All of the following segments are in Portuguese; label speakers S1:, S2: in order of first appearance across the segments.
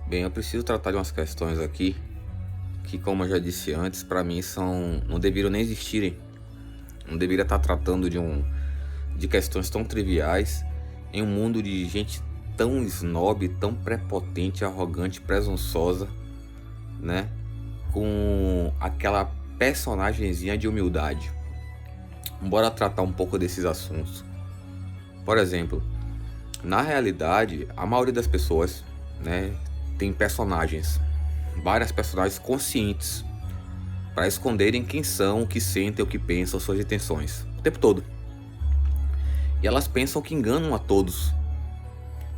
S1: Bem, eu preciso tratar de umas questões aqui que, como eu já disse antes, para mim não deveriam nem existirem. Não deveria estar tratando de questões tão triviais em um mundo de gente tão snob, tão prepotente, arrogante, presunçosa, né? Com aquela personagenzinha de humildade. Bora tratar um pouco desses assuntos. Por exemplo, na realidade, a maioria das pessoas, né, tem personagens, várias personagens conscientes para esconderem quem são, o que sentem, o que pensam, suas intenções, o tempo todo. E elas pensam que enganam a todos,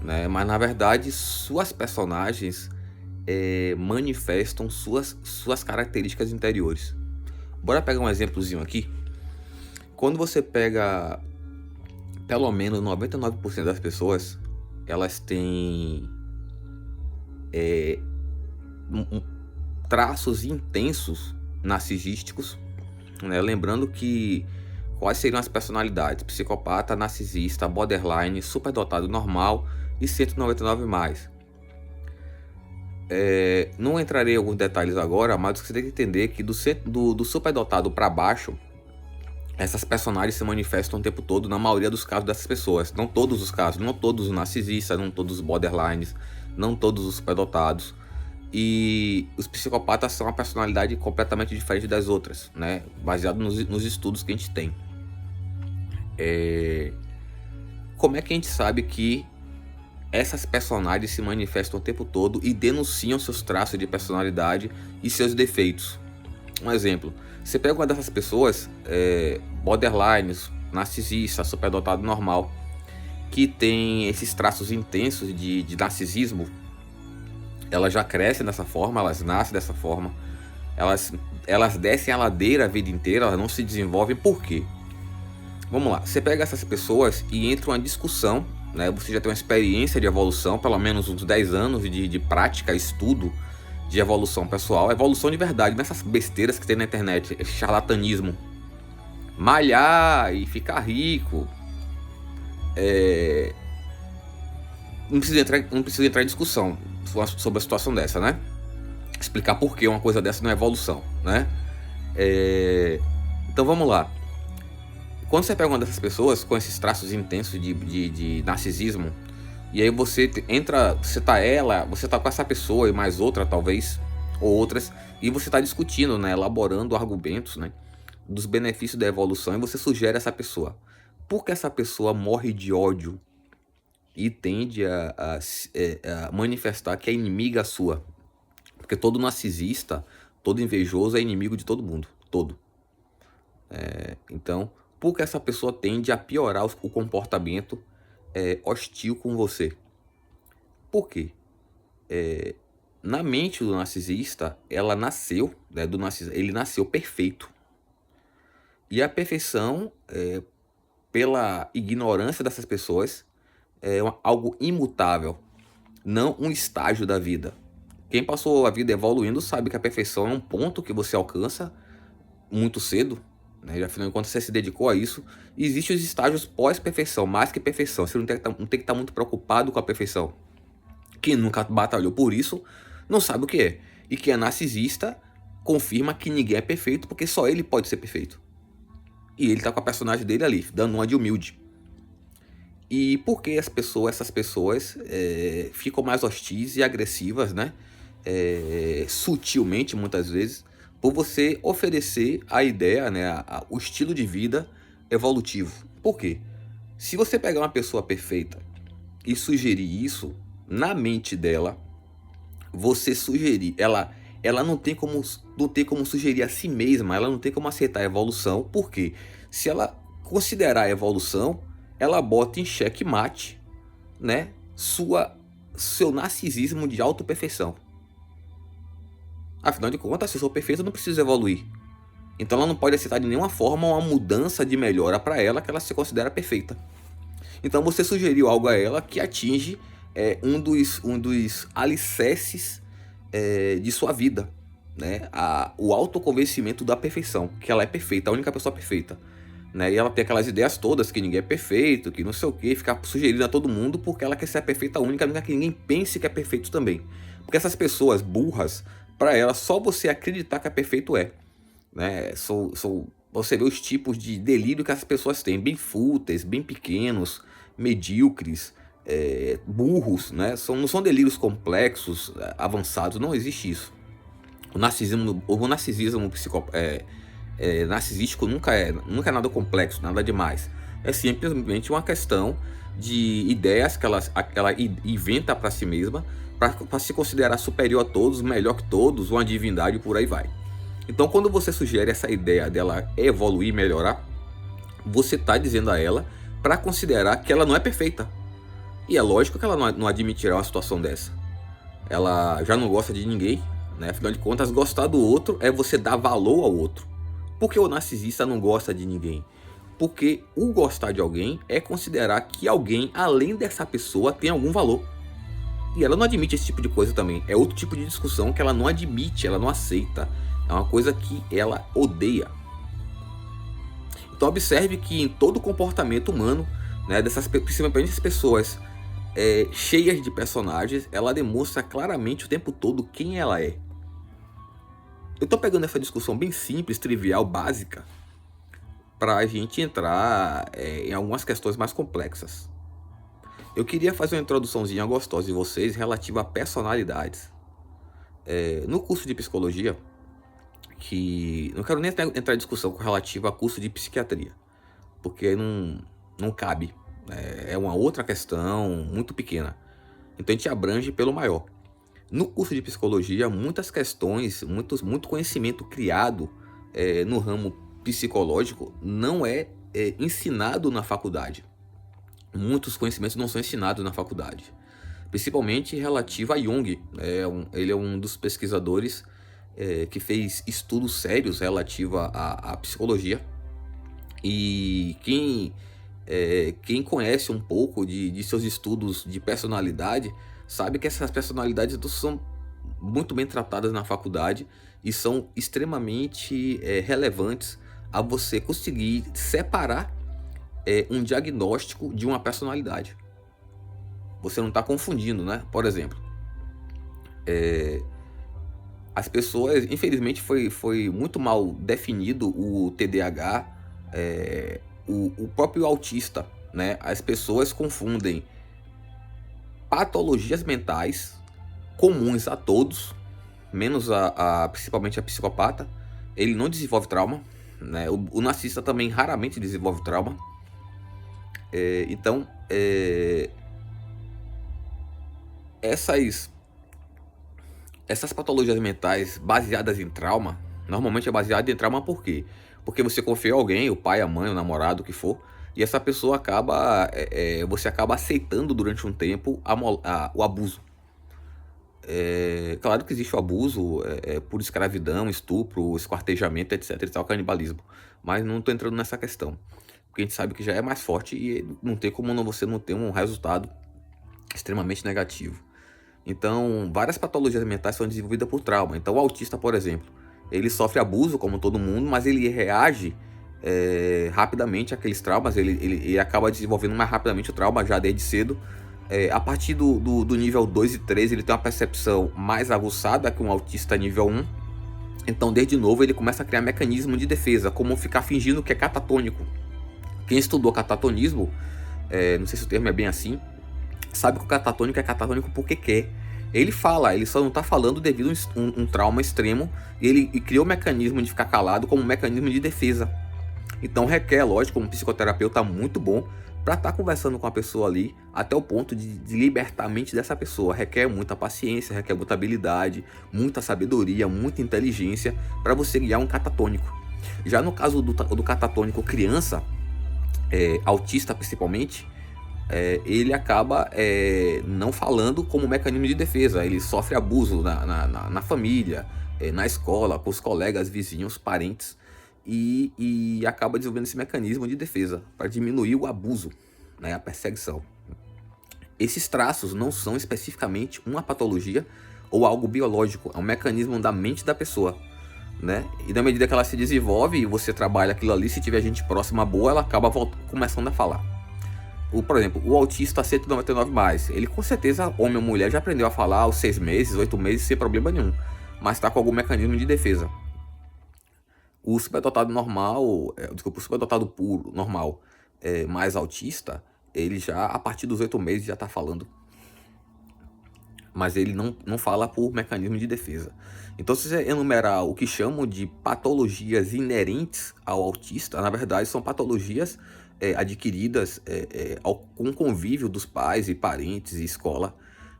S1: né? Mas na verdade suas personagens manifestam suas características interiores. Bora pegar um exemplozinho aqui. Quando você pega pelo menos 99% das pessoas, elas têm traços intensos narcisísticos, né? Lembrando que quais seriam as personalidades? Psicopata, narcisista, borderline, superdotado normal e 199 mais. Não entrarei em alguns detalhes agora, mas você tem que entender é que do superdotado para baixo, essas personagens se manifestam o tempo todo na maioria dos casos dessas pessoas. Não todos os casos, não todos os narcisistas, não todos os borderlines, não todos os superdotados. E os psicopatas são uma personalidade completamente diferente das outras, né? Baseado nos estudos que a gente tem. Como é que a gente sabe que essas personagens se manifestam o tempo todo e denunciam seus traços de personalidade e seus defeitos? Um exemplo, você pega uma dessas pessoas, borderlines, narcisista, superdotado normal, que tem esses traços intensos de narcisismo. Elas já crescem dessa forma, elas nascem dessa forma, elas descem a ladeira a vida inteira, elas não se desenvolvem. Por quê? Vamos lá, você pega essas pessoas e entra uma discussão, né? Você já tem uma experiência de evolução, pelo menos uns 10 anos de prática, estudo de evolução pessoal, evolução de verdade, nessas besteiras que tem na internet, esse charlatanismo. Malhar e ficar rico. Não precisa entrar em discussão sobre a situação dessa, né? Explicar por que uma coisa dessa não é evolução, né? Então vamos lá. Quando você pega uma dessas pessoas com esses traços intensos de narcisismo, e aí você entra, você tá com essa pessoa e mais outra talvez, ou outras, e você tá discutindo, né, elaborando argumentos, né, dos benefícios da evolução, e você sugere essa pessoa. Por que essa pessoa morre de ódio e tende a manifestar que é inimiga sua? Porque todo narcisista, todo invejoso é inimigo de todo mundo, todo. Então, por que essa pessoa tende a piorar o comportamento hostil com você? Por quê? Na mente do narcisista, ela nasceu, né, ele nasceu perfeito. E a perfeição, pela ignorância dessas pessoas, é algo imutável, não um estágio da vida. Quem passou a vida evoluindo sabe que a perfeição é um ponto que você alcança muito cedo, né? Afinal de contas, você se dedicou a isso. E existem os estágios pós-perfeição, mais que perfeição. Você não tem que estar muito preocupado com a perfeição. Quem nunca batalhou por isso não sabe o que é. E quem é narcisista confirma que ninguém é perfeito, porque só ele pode ser perfeito. E ele tá com a personagem dele ali, dando uma de humilde. E por que essas pessoas ficam mais hostis e agressivas, né? Sutilmente, muitas vezes, por você oferecer a ideia, né, o estilo de vida evolutivo. Por quê? Se você pegar uma pessoa perfeita e sugerir isso na mente dela, você sugerir, ela não tem como sugerir a si mesma, ela não tem como aceitar a evolução. Por quê? Se ela considerar a evolução, ela bota em xeque-mate, né, seu narcisismo de autoperfeição. Afinal de contas, se eu sou perfeito, eu não preciso evoluir. Então ela não pode aceitar de nenhuma forma uma mudança de melhora para ela que ela se considera perfeita. Então você sugeriu algo a ela que atinge um dos alicerces de sua vida, né? O autoconvencimento da perfeição, que ela é perfeita, a única pessoa perfeita. né? E ela tem aquelas ideias todas que ninguém é perfeito, que não sei o que, ficar sugerindo a todo mundo porque ela quer ser a perfeita única, não quer que ninguém pense que é perfeito também. Porque essas pessoas burras, para elas, só você acreditar que é perfeito né? Você vê os tipos de delírio que as pessoas têm, bem fúteis, bem pequenos, medíocres, burros, né? Não são delírios complexos, avançados, não existe isso. O narcisismo narcisístico nunca é nada complexo, nada demais. É simplesmente uma questão de ideias que ela inventa para si mesma, para se considerar superior a todos, melhor que todos, uma divindade e por aí vai. Então, quando você sugere essa ideia dela evoluir, melhorar, você está dizendo a ela para considerar que ela não é perfeita. E é lógico que ela não admitirá uma situação dessa. Ela já não gosta de ninguém, né? Afinal de contas, gostar do outro é você dar valor ao outro. Por que o narcisista não gosta de ninguém? Porque o gostar de alguém é considerar que alguém, além dessa pessoa, tem algum valor. E ela não admite esse tipo de coisa também. É outro tipo de discussão que ela não admite, ela não aceita. É uma coisa que ela odeia. Então observe que em todo comportamento humano, né, principalmente as pessoas cheias de personagens, ela demonstra claramente o tempo todo quem ela é. Eu tô pegando essa discussão bem simples, trivial, básica, para a gente entrar em algumas questões mais complexas. Eu queria fazer uma introduçãozinha gostosa de vocês relativa a personalidades. No curso de psicologia, que não quero nem entrar em discussão relativa a curso de psiquiatria, porque não cabe. É uma outra questão muito pequena. Então a gente abrange pelo maior. No curso de psicologia, muitas questões, muito conhecimento criado no ramo psicológico não é ensinado na faculdade. Muitos conhecimentos não são ensinados na faculdade, principalmente relativo a Jung. Ele é um dos pesquisadores que fez estudos sérios relativos à psicologia. E quem conhece um pouco de seus estudos de personalidade sabe que essas personalidades são muito bem tratadas na faculdade e são extremamente relevantes a você conseguir separar um diagnóstico de uma personalidade. Você não está confundindo, né? Por exemplo, as pessoas, infelizmente, foi muito mal definido o TDAH, o próprio autista, né? As pessoas confundem patologias mentais comuns a todos, menos principalmente a psicopata. Ele não desenvolve trauma, né? O narcisista também raramente desenvolve trauma. Então, essas patologias mentais baseadas em trauma, normalmente é baseada em trauma por quê? Porque você confia em alguém, o pai, a mãe, o namorado, o que for, e essa pessoa você acaba aceitando durante um tempo o abuso. Claro que existe o abuso por escravidão, estupro, esquartejamento, etc. e tal, canibalismo. Mas não estou entrando nessa questão. Porque a gente sabe que já é mais forte e não tem como você não ter um resultado extremamente negativo. Então, várias patologias mentais são desenvolvidas por trauma. Então, o autista, por exemplo, ele sofre abuso, como todo mundo, mas ele reage rapidamente àqueles traumas. Ele acaba desenvolvendo mais rapidamente o trauma já desde cedo. A partir do nível 2 e 3, ele tem uma percepção mais aguçada que um autista nível 1. Então, desde novo, ele começa a criar mecanismo de defesa, como ficar fingindo que é catatônico. Quem estudou catatonismo, não sei se o termo é bem assim, sabe que o catatônico é catatônico porque quer. Ele só não está falando devido a um trauma extremo, e ele criou o mecanismo de ficar calado como um mecanismo de defesa. Então requer, lógico, um psicoterapeuta muito bom para estar conversando com a pessoa ali até o ponto de libertar a mente dessa pessoa. Requer muita paciência, requer muita habilidade, muita sabedoria, muita inteligência para você guiar um catatônico. Já no caso do catatônico criança, autista principalmente, ele acaba não falando como mecanismo de defesa. Ele sofre abuso na família, na escola, com os colegas, vizinhos, parentes, e acaba desenvolvendo esse mecanismo de defesa para diminuir o abuso, né, a perseguição. Esses traços não são especificamente uma patologia ou algo biológico, é um mecanismo da mente da pessoa. né? E na medida que ela se desenvolve e você trabalha aquilo ali, se tiver gente próxima boa, ela acaba começando a falar. Por exemplo, o autista 199 mais, ele com certeza, homem ou mulher, já aprendeu a falar aos 6 meses, 8 meses, sem problema nenhum, mas está com algum mecanismo de defesa. O superdotado normal, desculpa, o superdotado puro, normal, mais autista, ele já, a partir dos 8 meses, já está falando. Mas ele não fala por mecanismo de defesa. Então, se você enumerar o que chamam de patologias inerentes ao autista, na verdade são patologias adquiridas com convívio dos pais e parentes e escola,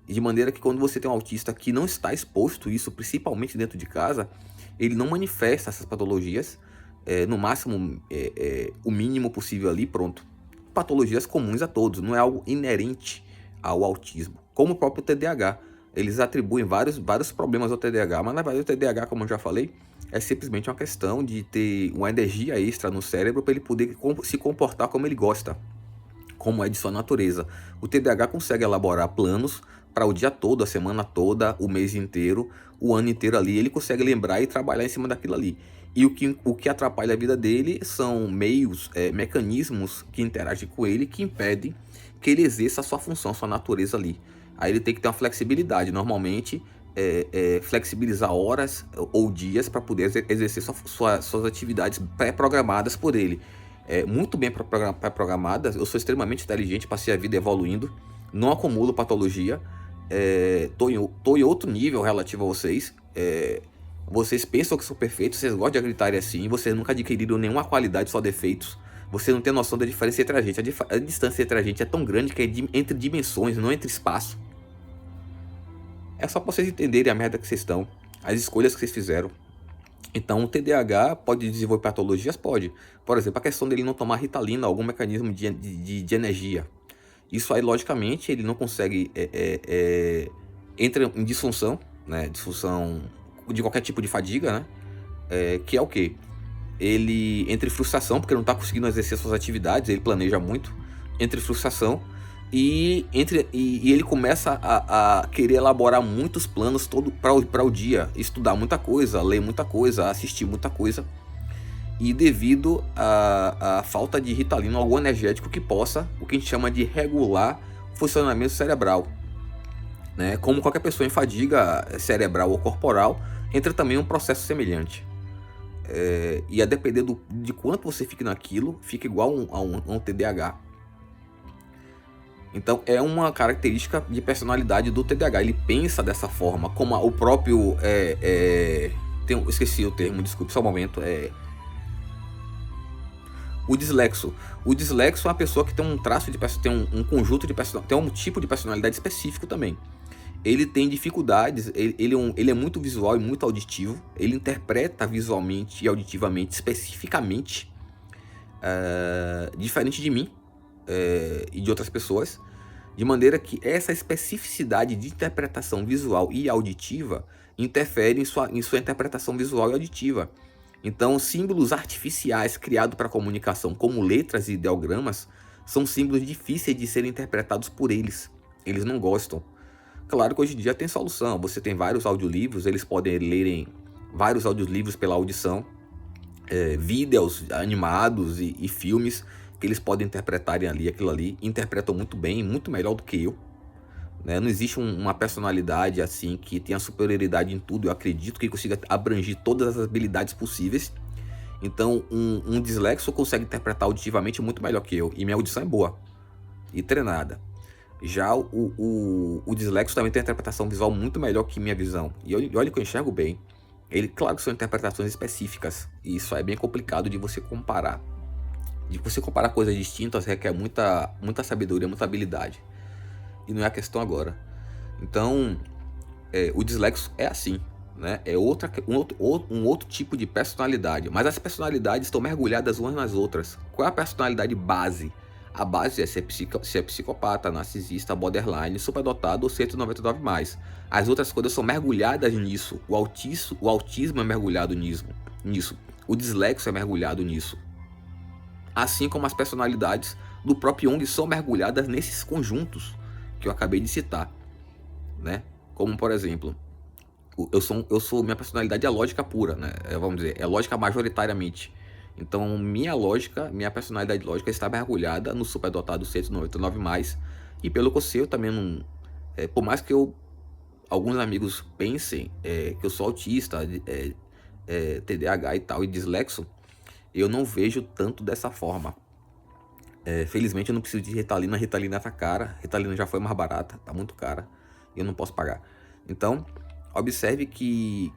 S1: de maneira que quando você tem um autista que não está exposto a isso, principalmente dentro de casa, ele não manifesta essas patologias, no máximo o mínimo possível ali, pronto. Patologias comuns a todos, não é algo inerente ao autismo, como o próprio TDAH. Eles atribuem vários problemas ao TDAH, mas na verdade o TDAH, como eu já falei, é simplesmente uma questão de ter uma energia extra no cérebro para ele poder se comportar como ele gosta, como é de sua natureza. O TDAH consegue elaborar planos para o dia todo, a semana toda, o mês inteiro, o ano inteiro ali, ele consegue lembrar e trabalhar em cima daquilo ali. E o que atrapalha a vida dele são meios, mecanismos que interagem com ele, que impedem que ele exerça a sua função, a sua natureza ali. Aí ele tem que ter uma flexibilidade, normalmente flexibilizar horas ou dias para poder exercer suas atividades pré-programadas por ele. Muito bem pré-programadas, eu sou extremamente inteligente, passei a vida evoluindo, não acumulo patologia, tô em outro nível relativo a vocês. Vocês pensam que são perfeitos, vocês gostam de gritar assim, vocês nunca adquiriram nenhuma qualidade, só defeitos. Você não tem noção da diferença entre a gente. A distância entre a gente é tão grande que é entre dimensões, não entre espaço. É só pra vocês entenderem a merda que vocês estão, as escolhas que vocês fizeram. Então o TDAH pode desenvolver patologias? Pode. Por exemplo, a questão dele não tomar Ritalina, algum mecanismo de energia. Isso aí, logicamente, ele não consegue... entra em disfunção, né? Disfunção de qualquer tipo de fadiga, né? Que é o quê? Ele entra em frustração, porque não está conseguindo exercer suas atividades, ele planeja muito, entra em frustração, e ele começa a querer elaborar muitos planos para o dia, estudar muita coisa, ler muita coisa, assistir muita coisa, e devido à falta de Ritalina, algum energético que possa, o que a gente chama de regular o funcionamento cerebral, né? Como qualquer pessoa em fadiga cerebral ou corporal, entra também um processo semelhante. E a depender de quanto você fica naquilo, fica igual a um TDAH. Então é uma característica de personalidade do TDAH. Ele pensa dessa forma, como o próprio... esqueci o termo, desculpe, só um momento. O dislexo. O dislexo é uma pessoa que tem um traço de personalidade, tem um conjunto de personalidade, tem um tipo de personalidade específico também. Ele tem dificuldades, ele é muito visual e muito auditivo, ele interpreta visualmente e auditivamente, especificamente, diferente de mim e de outras pessoas, de maneira que essa especificidade de interpretação visual e auditiva interfere em sua interpretação visual e auditiva. Então, símbolos artificiais criados para comunicação, como letras e ideogramas, são símbolos difíceis de serem interpretados por eles. Eles não gostam. Claro que hoje em dia tem solução, você tem vários audiolivros, eles podem lerem vários audiolivros pela audição, vídeos animados e filmes que eles podem interpretarem ali, aquilo ali, interpretam muito bem, muito melhor do que eu, né? Não existe uma personalidade assim que tenha superioridade em tudo, eu acredito que consiga abranger todas as habilidades possíveis. Então um dislexo consegue interpretar auditivamente muito melhor que eu, e minha audição é boa e treinada. Já o dislexo também tem uma interpretação visual muito melhor que minha visão. E olha que eu enxergo bem. Claro que são interpretações específicas. E isso é bem complicado de você comparar. De você comparar coisas distintas requer muita sabedoria, muita habilidade. E não é a questão agora. Então, o dislexo é assim, né? É um outro tipo de personalidade. Mas as personalidades estão mergulhadas umas nas outras. Qual é a personalidade base? A base é ser psicopata, narcisista, borderline, superdotado ou 199+. As outras coisas são mergulhadas nisso. O autismo é mergulhado nisso. O dislexo é mergulhado nisso. Assim como as personalidades do próprio Jung são mergulhadas nesses conjuntos que eu acabei de citar, né? Como, por exemplo, Minha personalidade é lógica pura, né? Vamos dizer, é lógica majoritariamente. Então, minha personalidade lógica está mergulhada no superdotado 199+, e pelo que eu sei, eu também não... por mais que alguns amigos pensem que eu sou autista, TDAH e tal, e dislexo, eu não vejo tanto dessa forma. Felizmente eu não preciso de Ritalina. Ritalina tá cara, Ritalina já foi mais barata, tá muito cara, e eu não posso pagar. Então, observe que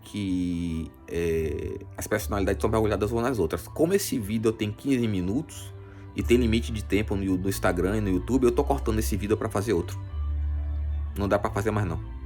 S1: as personalidades estão mergulhadas umas nas outras. Como esse vídeo tem 15 minutos e tem limite de tempo no Instagram e no YouTube, eu tô cortando esse vídeo para fazer outro. Não dá para fazer mais não.